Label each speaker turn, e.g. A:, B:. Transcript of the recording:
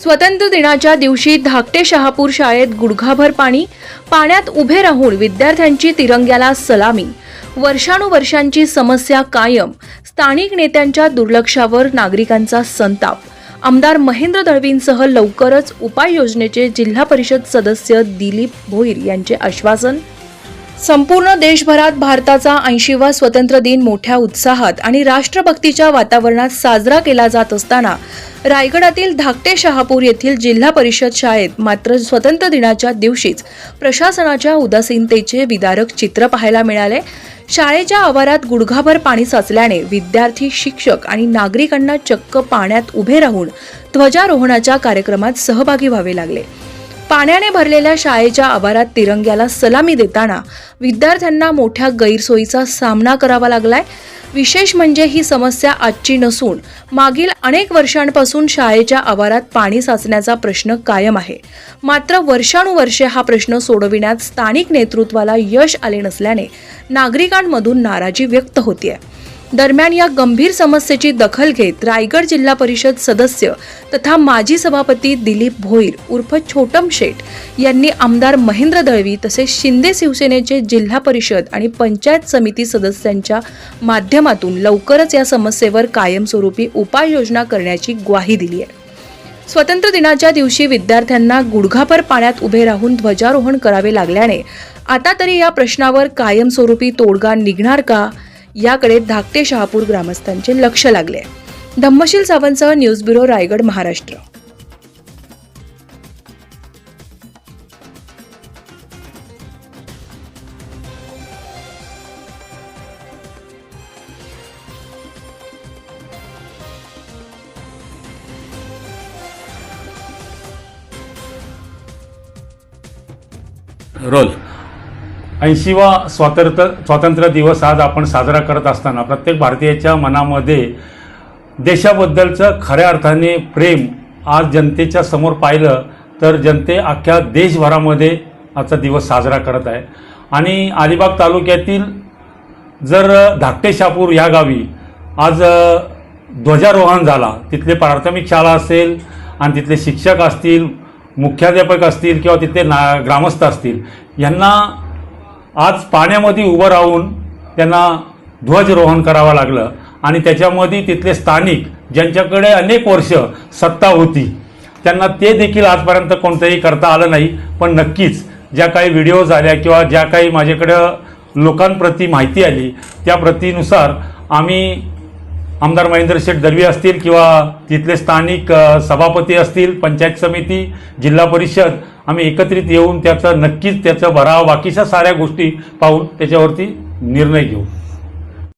A: स्वतंत्र दिनाच्या दिवशी धाकटे शहापूर शाळेत गुडघाभर पाणी, पाण्यात उभे राहून विद्यार्थ्यांची तिरंग्याला सलामी, वर्षानुवर्षांची समस्या कायम, स्थानिक नेत्यांच्या दुर्लक्षावर नागरिकांचा संताप, आमदार महेंद्र दळवींसह लवकरच उपाययोजनेचे जिल्हा परिषद सदस्य दिलीप भोईर यांचे आश्वासन. संपूर्ण देशभरात भारताचा 80वा स्वतंत्र दिन मोठ्या उत्साहात आणि राष्ट्रभक्तीच्या वातावरणात साजरा केला जात असताना रायगडातील धाकटे शहापूर येथील जिल्हा परिषद शाळेत मात्र स्वतंत्र दिनाच्या दिवशीच प्रशासनाच्या उदासीनतेचे विदारक चित्र पाहायला मिळाले. शाळेच्या आवारात गुडघाभर पाणी साचल्याने विद्यार्थी, शिक्षक आणि नागरिकांना चक्क पाण्यात उभे राहून ध्वजारोहणाच्या कार्यक्रमात सहभागी व्हावे लागले. पाण्याने भरलेल्या शाळेच्या आवारात तिरंग्याला सलामी देताना विद्यार्थ्यांना मोठ्या गैरसोयीचा सामना करावा लागलाय. विशेष म्हणजे ही समस्या आजची नसून मागील अनेक वर्षांपासून शाळेच्या आवारात पाणी साचण्याचा प्रश्न कायम आहे. मात्र वर्षानुवर्षे हा प्रश्न सोडविण्यात स्थानिक नेतृत्वाला यश आले नसल्याने नागरिकांमधून नाराजी व्यक्त होतीये. दरम्यान या गंभीर समस्येची दखल घेत रायगड जिल्हा परिषद सदस्य तथा माजी सभापती दिलीप भोईर उर्फ छोटम शेठ यांनी आमदार महेंद्र दळवी तसेच शिंदे शिवसेनेचे जिल्हा परिषद आणि पंचायत समिती सदस्यांच्या माध्यमातून लवकरच या समस्येवर कायमस्वरूपी उपाययोजना करण्याची ग्वाही दिली आहे. स्वतंत्र दिनाच्या दिवशी विद्यार्थ्यांना गुडघाभर पाण्यात उभे राहून ध्वजारोहण करावे लागल्याने आता तरी या प्रश्नावर कायमस्वरूपी तोडगा निघणार का, याकडे धाकटे शहापूर ग्रामस्थांचे लक्ष लागले. धम्मशील सावंतसह न्यूज ब्युरो, रायगड, महाराष्ट्र.
B: रोल 80वा स्वातंत्र्य दिवस आज आपण साजरा करत असताना प्रत्येक भारतीयाच्या मनामध्ये देशाबद्दलचं खऱ्या अर्थाने प्रेम आज जनतेच्या समोर पाहिलं तर जनते अख्ख्या देशभरामध्ये आजचा दिवस साजरा करत आहे. आणि अलिबाग तालुक्यातील जर धाकटे शहापूर या गावी आज ध्वजारोहण झाला, तिथले प्राथमिक शाळा असेल आणि तिथले शिक्षक असतील, मुख्याध्यापक असतील किंवा तिथले ग्रामस्थ असतील, यांना आज पाण्यामध्ये उभं राहून त्यांना ध्वजारोहण करावं लागलं. आणि त्याच्यामध्ये तिथले स्थानिक ज्यांच्याकडे अनेक वर्ष सत्ता होती त्यांना ते देखील आजपर्यंत कोणतंही करता आलं नाही. पण नक्कीच ज्या काही व्हिडिओज आल्या किंवा ज्या काही माझ्याकडं लोकांप्रती माहिती आली त्या प्रतीनुसार आम्ही आमदार महेंद्र शेठ दळवी असतील किंवा तिथले स्थानिक सभापती असतील, पंचायत समिती, जिल्हा परिषद, आम्ही एकत्रित येऊन त्याचा नक्कीच त्याचा भराव बाकीच्या साऱ्या गोष्टी पाहून त्याच्यावरती निर्णय घेऊ.